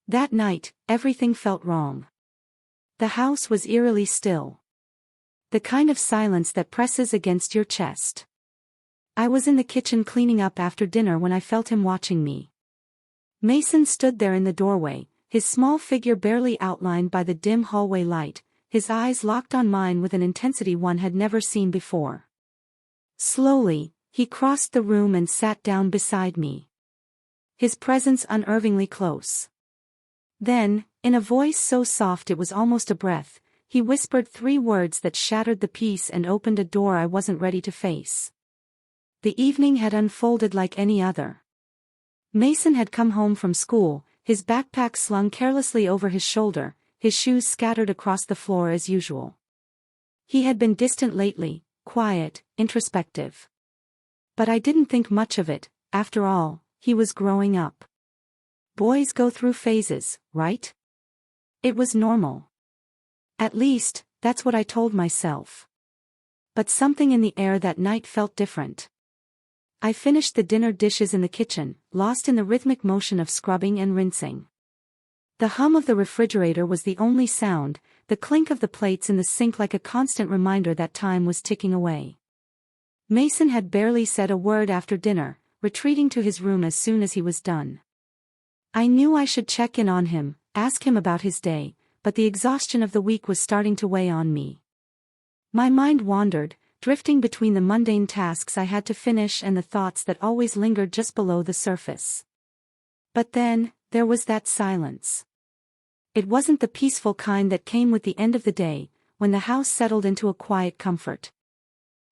That night, everything felt wrong. The house was eerily still. The kind of silence that presses against your chest. I was in the kitchen cleaning up after dinner when I felt him watching me. Mason stood there in the doorway, his small figure barely outlined by the dim hallway light, his eyes locked on mine with an intensity one had never seen before. Slowly, he crossed the room and sat down beside me. His presence unnervingly close. Then, in a voice so soft it was almost a breath, he whispered 3 words that shattered the peace and opened a door I wasn't ready to face. The evening had unfolded like any other. Mason had come home from school, his backpack slung carelessly over his shoulder, his shoes scattered across the floor as usual. He had been distant lately, quiet, introspective. But I didn't think much of it. After all, he was growing up. Boys go through phases, right? It was normal. At least, that's what I told myself. But something in the air that night felt different. I finished the dinner dishes in the kitchen, lost in the rhythmic motion of scrubbing and rinsing. The hum of the refrigerator was the only sound, the clink of the plates in the sink like a constant reminder that time was ticking away. Mason had barely said a word after dinner, retreating to his room as soon as he was done. I knew I should check in on him, ask him about his day, but the exhaustion of the week was starting to weigh on me. My mind wandered, drifting between the mundane tasks I had to finish and the thoughts that always lingered just below the surface. But then, there was that silence. It wasn't the peaceful kind that came with the end of the day, when the house settled into a quiet comfort.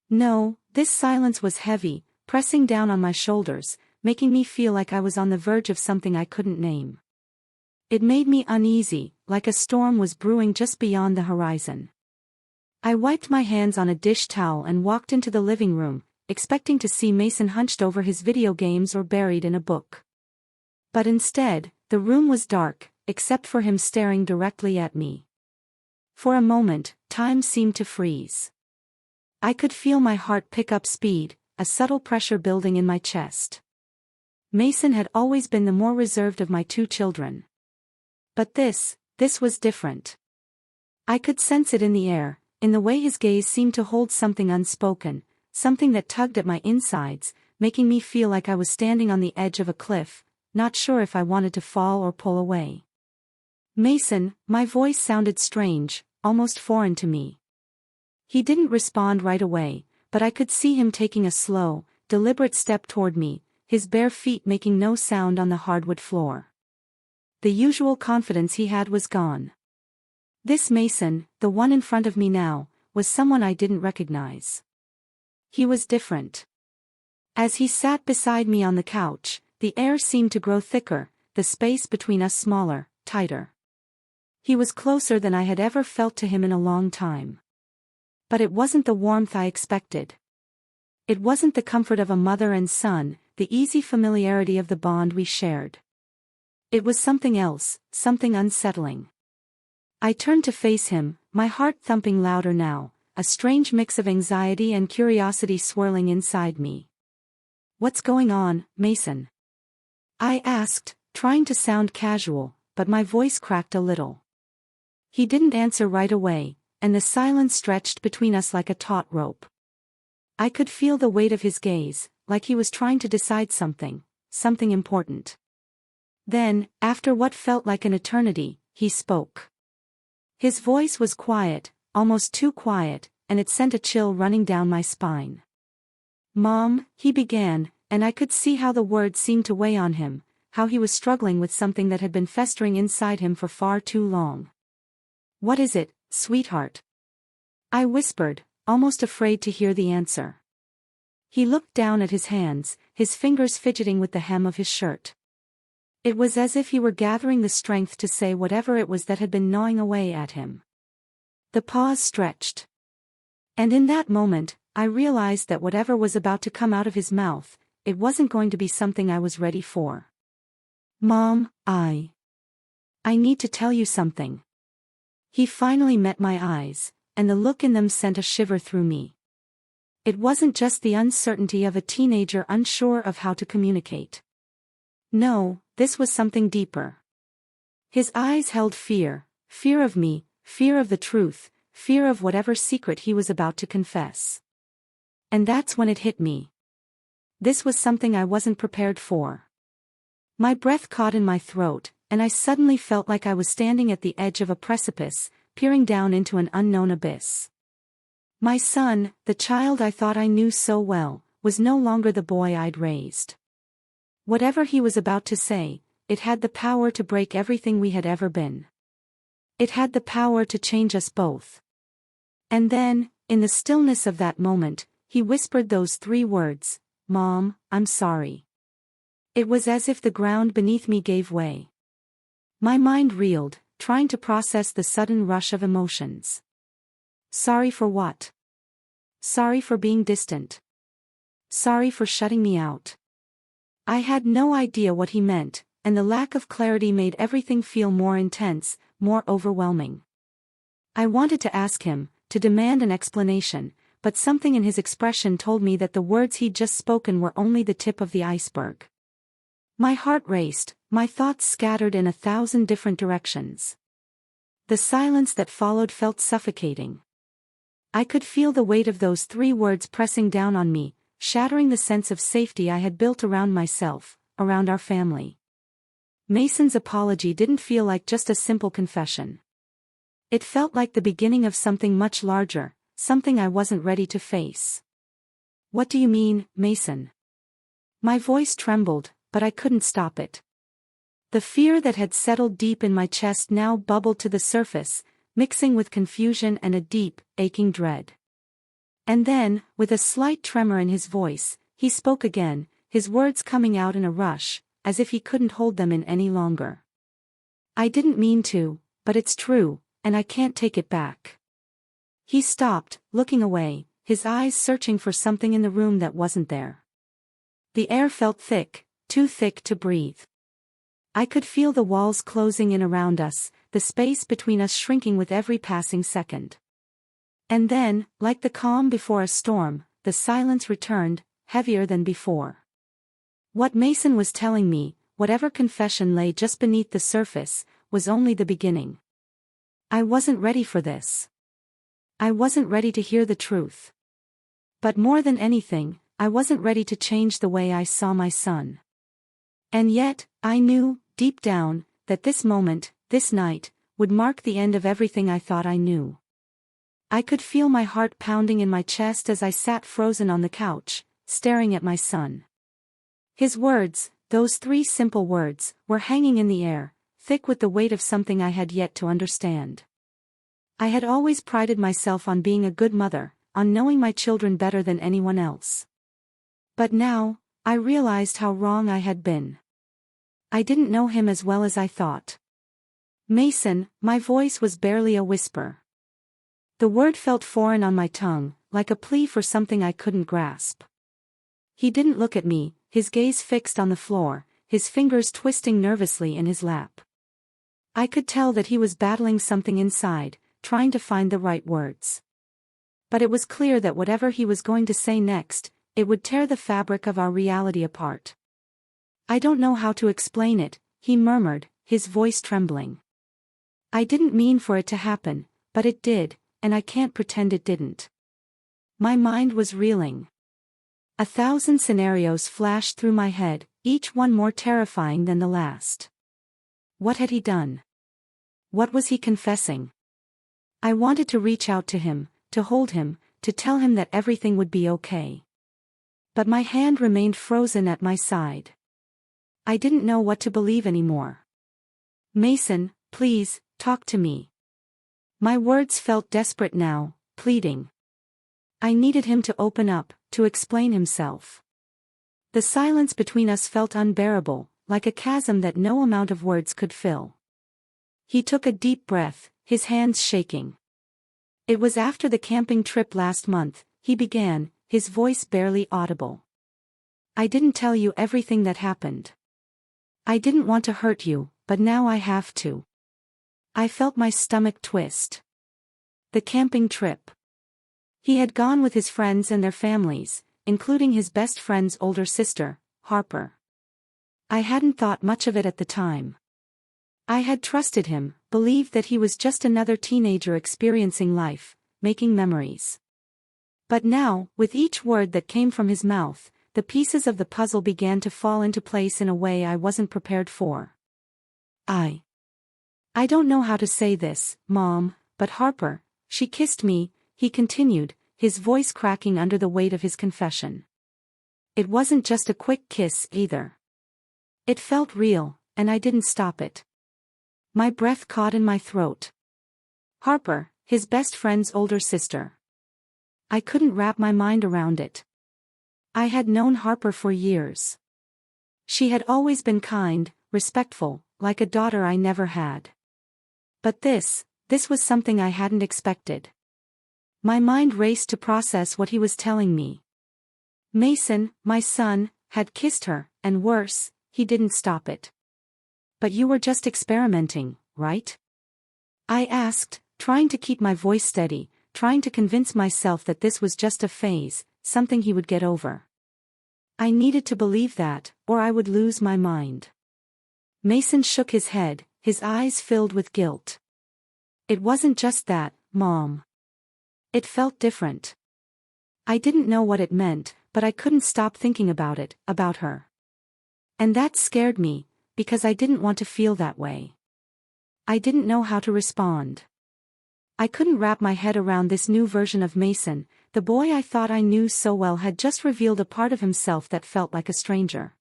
No, this silence was heavy, pressing down on my shoulders, making me feel like I was on the verge of something I couldn't name. It made me uneasy, like a storm was brewing just beyond the horizon. I wiped my hands on a dish towel and walked into the living room, expecting to see Mason hunched over his video games or buried in a book. But instead, the room was dark, except for him staring directly at me. For a moment, time seemed to freeze. I could feel my heart pick up speed, a subtle pressure building in my chest. Mason had always been the more reserved of my 2 children. But this was different. I could sense it in the air, in the way his gaze seemed to hold something unspoken, something that tugged at my insides, making me feel like I was standing on the edge of a cliff, not sure if I wanted to fall or pull away. Mason, my voice sounded strange, almost foreign to me. He didn't respond right away, but I could see him taking a slow, deliberate step toward me, his bare feet making no sound on the hardwood floor. The usual confidence he had was gone. This Mason, the one in front of me now, was someone I didn't recognize. He was different. As he sat beside me on the couch, the air seemed to grow thicker, the space between us smaller, tighter. He was closer than I had ever felt to him in a long time. But it wasn't the warmth I expected. It wasn't the comfort of a mother and son, the easy familiarity of the bond we shared. It was something else, something unsettling. I turned to face him, my heart thumping louder now, a strange mix of anxiety and curiosity swirling inside me. "What's going on, Mason?" I asked, trying to sound casual, but my voice cracked a little. He didn't answer right away, and the silence stretched between us like a taut rope. I could feel the weight of his gaze, like he was trying to decide something important. Then, after what felt like an eternity, he spoke. His voice was quiet, almost too quiet, and it sent a chill running down my spine. "Mom," he began, and I could see how the words seemed to weigh on him, how he was struggling with something that had been festering inside him for far too long. "What is it, sweetheart?" I whispered, almost afraid to hear the answer. He looked down at his hands, his fingers fidgeting with the hem of his shirt. It was as if he were gathering the strength to say whatever it was that had been gnawing away at him. The pause stretched. And in that moment, I realized that whatever was about to come out of his mouth, it wasn't going to be something I was ready for. "Mom, I need to tell you something." He finally met my eyes, and the look in them sent a shiver through me. It wasn't just the uncertainty of a teenager unsure of how to communicate. No, this was something deeper. His eyes held fear, fear of me, fear of the truth, fear of whatever secret he was about to confess. And that's when it hit me. This was something I wasn't prepared for. My breath caught in my throat, and I suddenly felt like I was standing at the edge of a precipice, peering down into an unknown abyss. My son, the child I thought I knew so well, was no longer the boy I'd raised. Whatever he was about to say, it had the power to break everything we had ever been. It had the power to change us both. And then, in the stillness of that moment, he whispered those 3 words, "Mom, I'm sorry." It was as if the ground beneath me gave way. My mind reeled, trying to process the sudden rush of emotions. Sorry for what? Sorry for being distant. Sorry for shutting me out. I had no idea what he meant, and the lack of clarity made everything feel more intense, more overwhelming. I wanted to ask him, to demand an explanation, but something in his expression told me that the words he'd just spoken were only the tip of the iceberg. My heart raced, my thoughts scattered in 1,000 different directions. The silence that followed felt suffocating. I could feel the weight of those 3 words pressing down on me, shattering the sense of safety I had built around myself, around our family. Mason's apology didn't feel like just a simple confession. It felt like the beginning of something much larger, something I wasn't ready to face. "What do you mean, Mason?" My voice trembled, but I couldn't stop it. The fear that had settled deep in my chest now bubbled to the surface, mixing with confusion and a deep, aching dread. And then, with a slight tremor in his voice, he spoke again, his words coming out in a rush, as if he couldn't hold them in any longer. "I didn't mean to, but it's true, and I can't take it back." He stopped, looking away, his eyes searching for something in the room that wasn't there. The air felt thick, too thick to breathe. I could feel the walls closing in around us, the space between us shrinking with every passing second. And then, like the calm before a storm, the silence returned, heavier than before. What Mason was telling me, whatever confession lay just beneath the surface, was only the beginning. I wasn't ready for this. I wasn't ready to hear the truth. But more than anything, I wasn't ready to change the way I saw my son. And yet, I knew, deep down, that this moment, this night, would mark the end of everything I thought I knew. I could feel my heart pounding in my chest as I sat frozen on the couch, staring at my son. His words, those 3 simple words, were hanging in the air, thick with the weight of something I had yet to understand. I had always prided myself on being a good mother, on knowing my children better than anyone else. But now, I realized how wrong I had been. I didn't know him as well as I thought. "Mason," my voice was barely a whisper. The word felt foreign on my tongue, like a plea for something I couldn't grasp. He didn't look at me, his gaze fixed on the floor, his fingers twisting nervously in his lap. I could tell that he was battling something inside, trying to find the right words. But it was clear that whatever he was going to say next, it would tear the fabric of our reality apart. "I don't know how to explain it," he murmured, his voice trembling. "I didn't mean for it to happen, but it did, and I can't pretend it didn't." My mind was reeling. 1,000 scenarios flashed through my head, each one more terrifying than the last. What had he done? What was he confessing? I wanted to reach out to him, to hold him, to tell him that everything would be okay. But my hand remained frozen at my side. I didn't know what to believe anymore. "Mason, please, talk to me." My words felt desperate now, pleading. I needed him to open up, to explain himself. The silence between us felt unbearable, like a chasm that no amount of words could fill. He took a deep breath, his hands shaking. "It was after the camping trip last month," he began, his voice barely audible. "I didn't tell you everything that happened. I didn't want to hurt you, but now I have to." I felt my stomach twist. The camping trip. He had gone with his friends and their families, including his best friend's older sister, Harper. I hadn't thought much of it at the time. I had trusted him, believed that he was just another teenager experiencing life, making memories. But now, with each word that came from his mouth, the pieces of the puzzle began to fall into place in a way I wasn't prepared for. I don't know how to say this, Mom, but Harper, she kissed me, he continued, his voice cracking under the weight of his confession. It wasn't just a quick kiss either. It felt real, and I didn't stop it. My breath caught in my throat. Harper, his best friend's older sister. I couldn't wrap my mind around it. I had known Harper for years. She had always been kind, respectful, like a daughter I never had. But this was something I hadn't expected. My mind raced to process what he was telling me. Mason, my son, had kissed her, and worse, he didn't stop it. But you were just experimenting, right? I asked, trying to keep my voice steady, trying to convince myself that this was just a phase, something he would get over. I needed to believe that, or I would lose my mind. Mason shook his head, his eyes filled with guilt. It wasn't just that, Mom. It felt different. I didn't know what it meant, but I couldn't stop thinking about it, about her. And that scared me, because I didn't want to feel that way. I didn't know how to respond. I couldn't wrap my head around this new version of Mason. The boy I thought I knew so well had just revealed a part of himself that felt like a stranger.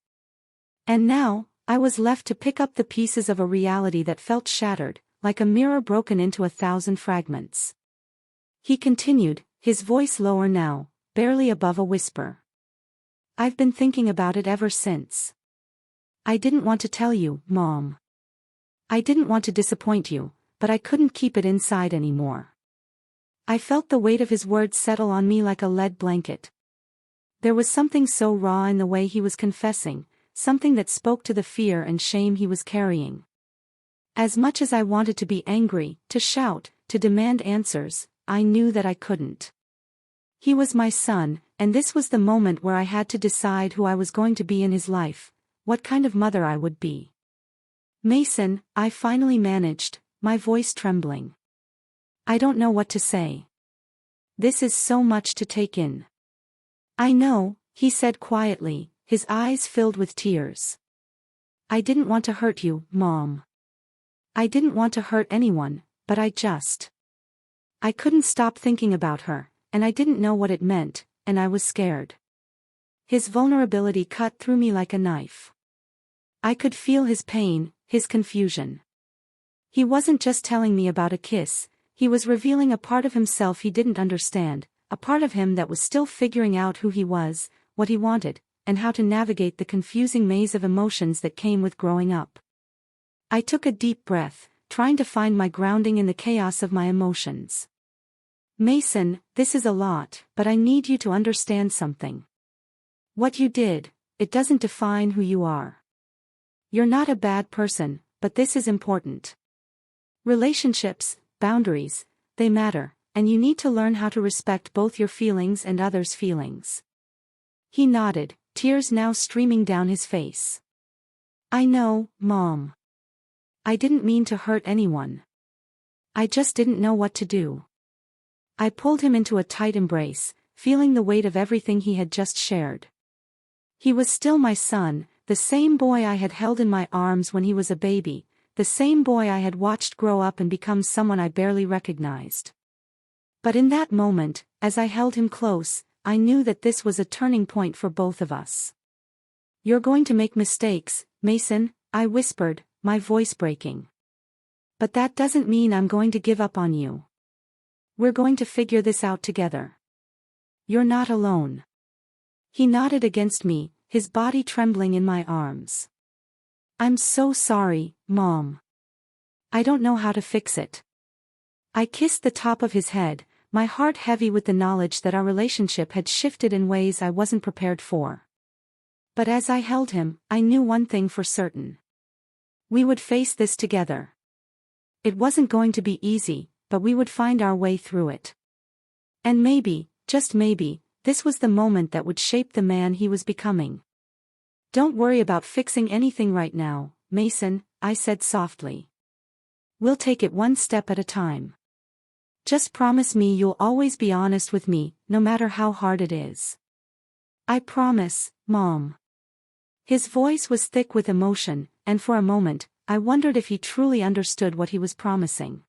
And now, I was left to pick up the pieces of a reality that felt shattered, like a mirror broken into 1,000 fragments. He continued, his voice lower now, barely above a whisper. I've been thinking about it ever since. I didn't want to tell you, Mom. I didn't want to disappoint you, but I couldn't keep it inside anymore. I felt the weight of his words settle on me like a lead blanket. There was something so raw in the way he was confessing, something that spoke to the fear and shame he was carrying. As much as I wanted to be angry, to shout, to demand answers, I knew that I couldn't. He was my son, and this was the moment where I had to decide who I was going to be in his life, what kind of mother I would be. Mason, I finally managed, my voice trembling. I don't know what to say. This is so much to take in. I know, he said quietly, his eyes filled with tears. I didn't want to hurt you, Mom. I didn't want to hurt anyone, but I couldn't stop thinking about her, and I didn't know what it meant, and I was scared. His vulnerability cut through me like a knife. I could feel his pain, his confusion. He wasn't just telling me about a kiss, he was revealing a part of himself he didn't understand, a part of him that was still figuring out who he was, what he wanted, and how to navigate the confusing maze of emotions that came with growing up. I took a deep breath, trying to find my grounding in the chaos of my emotions. Mason, this is a lot, but I need you to understand something. What you did, it doesn't define who you are. You're not a bad person, but this is important. Relationships, boundaries, they matter, and you need to learn how to respect both your feelings and others' feelings. He nodded, tears now streaming down his face. I know, Mom. I didn't mean to hurt anyone. I just didn't know what to do. I pulled him into a tight embrace, feeling the weight of everything he had just shared. He was still my son, the same boy I had held in my arms when he was a baby, the same boy I had watched grow up and become someone I barely recognized. But in that moment, as I held him close, I knew that this was a turning point for both of us. You're going to make mistakes, Mason, I whispered, my voice breaking. But that doesn't mean I'm going to give up on you. We're going to figure this out together. You're not alone. He nodded against me, his body trembling in my arms. I'm so sorry, Mom. I don't know how to fix it. I kissed the top of his head, my heart heavy with the knowledge that our relationship had shifted in ways I wasn't prepared for. But as I held him, I knew one thing for certain. We would face this together. It wasn't going to be easy, but we would find our way through it. And maybe, just maybe, this was the moment that would shape the man he was becoming. Don't worry about fixing anything right now, Mason, I said softly. We'll take it one step at a time. Just promise me you'll always be honest with me, no matter how hard it is. I promise, Mom. His voice was thick with emotion, and for a moment, I wondered if he truly understood what he was promising.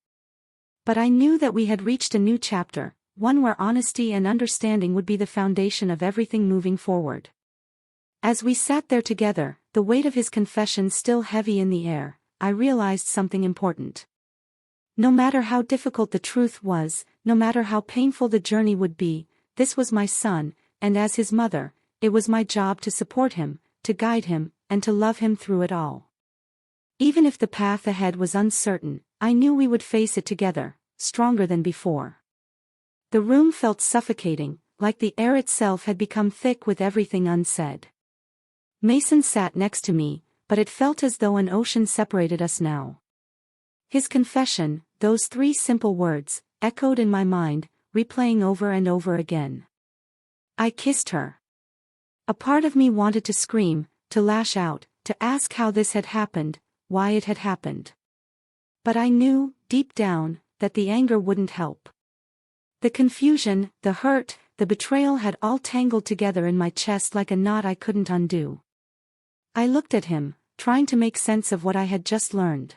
But I knew that we had reached a new chapter, one where honesty and understanding would be the foundation of everything moving forward. As we sat there together, the weight of his confession still heavy in the air, I realized something important. No matter how difficult the truth was, no matter how painful the journey would be, this was my son, and as his mother, it was my job to support him, to guide him, and to love him through it all. Even if the path ahead was uncertain, I knew we would face it together, stronger than before. The room felt suffocating, like the air itself had become thick with everything unsaid. Mason sat next to me, but it felt as though an ocean separated us now. His confession, those 3 simple words, echoed in my mind, replaying over and over again. I kissed her. A part of me wanted to scream, to lash out, to ask how this had happened, why it had happened. But I knew, deep down, that the anger wouldn't help. The confusion, the hurt, the betrayal had all tangled together in my chest like a knot I couldn't undo. I looked at him, trying to make sense of what I had just learned.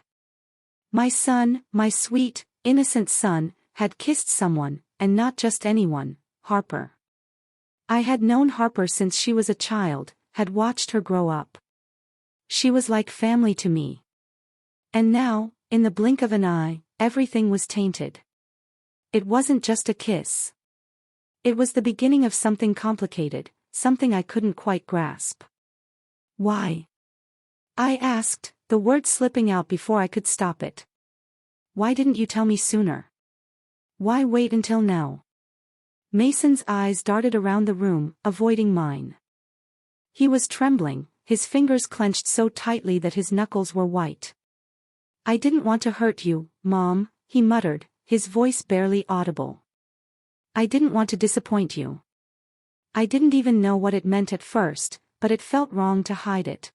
My son, my sweet, innocent son, had kissed someone, and not just anyone, Harper. I had known Harper since she was a child, had watched her grow up. She was like family to me. And now, in the blink of an eye, everything was tainted. It wasn't just a kiss. It was the beginning of something complicated, something I couldn't quite grasp. Why? I asked, the words slipping out before I could stop it. Why didn't you tell me sooner? Why wait until now? Mason's eyes darted around the room, avoiding mine. He was trembling, his fingers clenched so tightly that his knuckles were white. I didn't want to hurt you, Mom, he muttered, his voice barely audible. I didn't want to disappoint you. I didn't even know what it meant at first, but it felt wrong to hide it.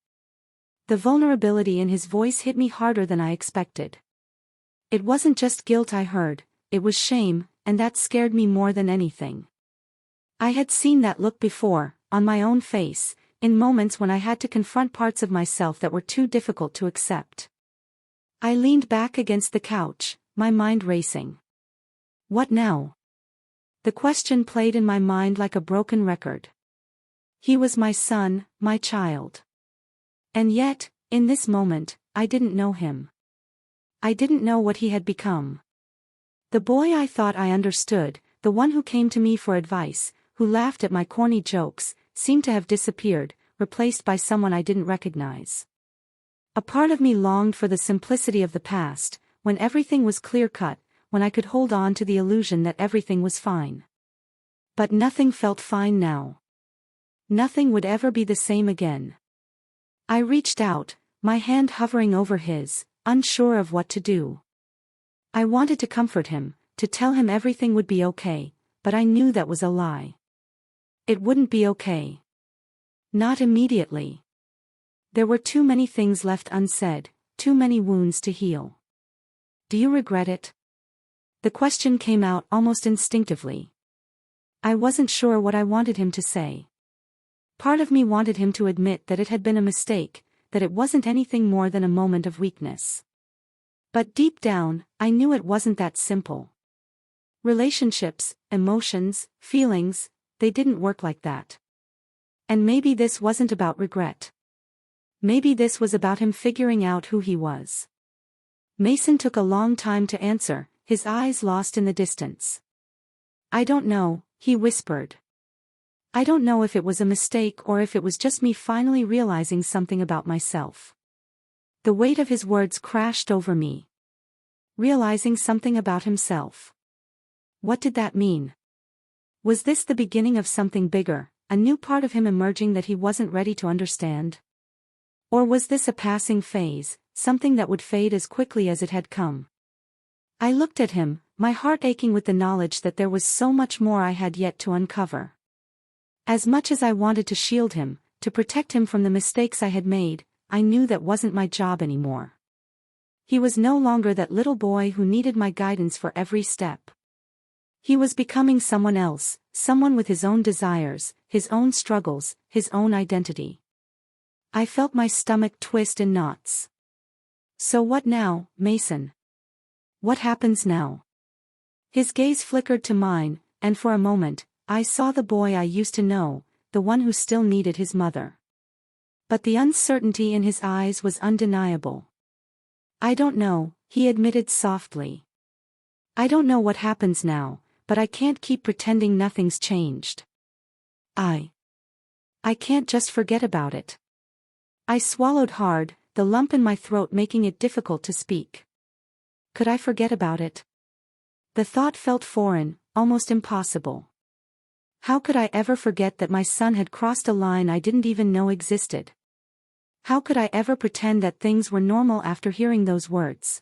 The vulnerability in his voice hit me harder than I expected. It wasn't just guilt I heard, it was shame, and that scared me more than anything. I had seen that look before, on my own face, in moments when I had to confront parts of myself that were too difficult to accept. I leaned back against the couch, my mind racing. What now? The question played in my mind like a broken record. He was my son, my child. And yet, in this moment, I didn't know him. I didn't know what he had become. The boy I thought I understood, the one who came to me for advice, who laughed at my corny jokes, seemed to have disappeared, replaced by someone I didn't recognize. A part of me longed for the simplicity of the past, when everything was clear-cut, when I could hold on to the illusion that everything was fine. But nothing felt fine now. Nothing would ever be the same again. I reached out, my hand hovering over his, unsure of what to do. I wanted to comfort him, to tell him everything would be okay, but I knew that was a lie. It wouldn't be okay. Not immediately. There were too many things left unsaid, too many wounds to heal. Do you regret it? The question came out almost instinctively. I wasn't sure what I wanted him to say. Part of me wanted him to admit that it had been a mistake, that it wasn't anything more than a moment of weakness. But deep down, I knew it wasn't that simple. Relationships, emotions, feelings, they didn't work like that. And maybe this wasn't about regret. Maybe this was about him figuring out who he was. Mason took a long time to answer, his eyes lost in the distance. I don't know, he whispered. I don't know if it was a mistake or if it was just me finally realizing something about myself. The weight of his words crashed over me. Realizing something about himself. What did that mean? Was this the beginning of something bigger, a new part of him emerging that he wasn't ready to understand? Or was this a passing phase, something that would fade as quickly as it had come? I looked at him, my heart aching with the knowledge that there was so much more I had yet to uncover. As much as I wanted to shield him, to protect him from the mistakes I had made, I knew that wasn't my job anymore. He was no longer that little boy who needed my guidance for every step. He was becoming someone else, someone with his own desires, his own struggles, his own identity. I felt my stomach twist in knots. So what now, Mason? What happens now? His gaze flickered to mine, and for a moment, I saw the boy I used to know, the one who still needed his mother. But the uncertainty in his eyes was undeniable. I don't know, he admitted softly. I don't know what happens now, but I can't keep pretending nothing's changed. I can't just forget about it. I swallowed hard, the lump in my throat making it difficult to speak. Could I forget about it? The thought felt foreign, almost impossible. How could I ever forget that my son had crossed a line I didn't even know existed? How could I ever pretend that things were normal after hearing those words?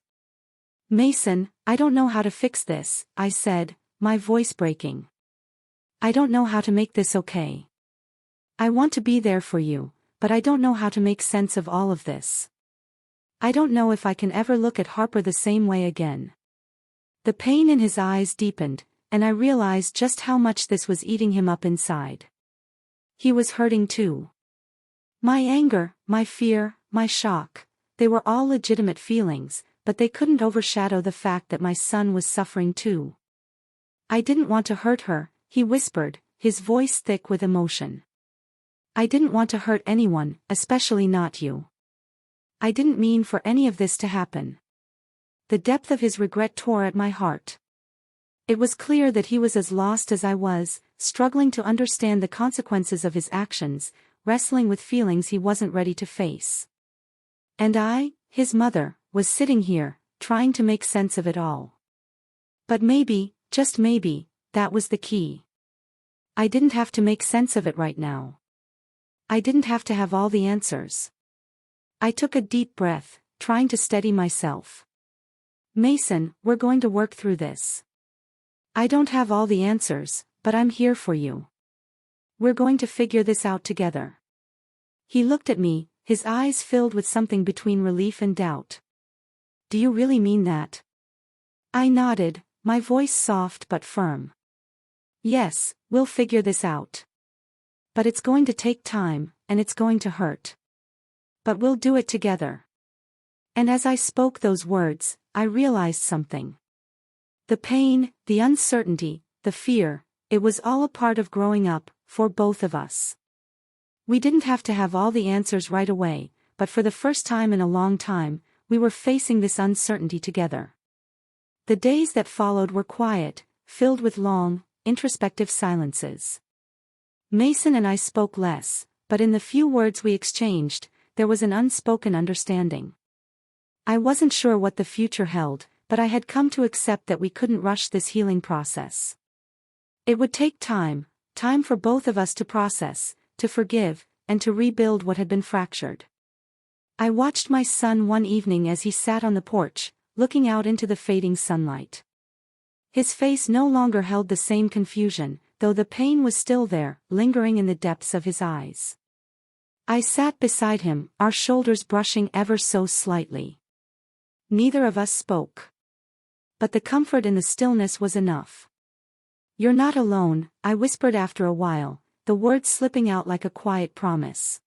Mason, I don't know how to fix this, I said, my voice breaking. I don't know how to make this okay. I want to be there for you, but I don't know how to make sense of all of this. I don't know if I can ever look at Harper the same way again. The pain in his eyes deepened, and I realized just how much this was eating him up inside. He was hurting too. My anger, my fear, my shock, they were all legitimate feelings, but they couldn't overshadow the fact that my son was suffering too. I didn't want to hurt her, he whispered, his voice thick with emotion. I didn't want to hurt anyone, especially not you. I didn't mean for any of this to happen. The depth of his regret tore at my heart. It was clear that he was as lost as I was, struggling to understand the consequences of his actions, wrestling with feelings he wasn't ready to face. And I, his mother, was sitting here, trying to make sense of it all. But maybe, just maybe, that was the key. I didn't have to make sense of it right now. I didn't have to have all the answers. I took a deep breath, trying to steady myself. Mason, we're going to work through this. I don't have all the answers, but I'm here for you. We're going to figure this out together. He looked at me, his eyes filled with something between relief and doubt. Do you really mean that? I nodded, my voice soft but firm. Yes, we'll figure this out. But it's going to take time, and it's going to hurt. But we'll do it together. And as I spoke those words, I realized something. The pain, the uncertainty, the fear, it was all a part of growing up, for both of us. We didn't have to have all the answers right away, but for the first time in a long time, we were facing this uncertainty together. The days that followed were quiet, filled with long, introspective silences. Mason and I spoke less, but in the few words we exchanged, there was an unspoken understanding. I wasn't sure what the future held, but I had come to accept that we couldn't rush this healing process. It would take time for both of us to process, to forgive, and to rebuild what had been fractured. I watched my son one evening as he sat on the porch, looking out into the fading sunlight. His face no longer held the same confusion, though the pain was still there, lingering in the depths of his eyes. I sat beside him, our shoulders brushing ever so slightly. Neither of us spoke. But the comfort in the stillness was enough. You're not alone, I whispered after a while, the words slipping out like a quiet promise.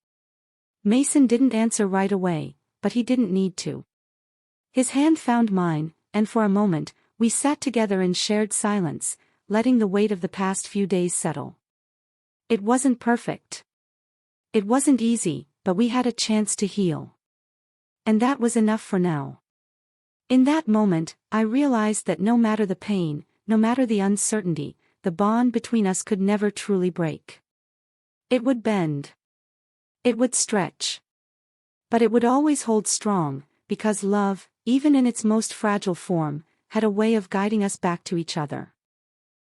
Mason didn't answer right away, but he didn't need to. His hand found mine, and for a moment, we sat together in shared silence, letting the weight of the past few days settle. It wasn't perfect. It wasn't easy, but we had a chance to heal. And that was enough for now. In that moment, I realized that no matter the pain, no matter the uncertainty, the bond between us could never truly break. It would bend. It would stretch. But it would always hold strong, because love, even in its most fragile form, had a way of guiding us back to each other.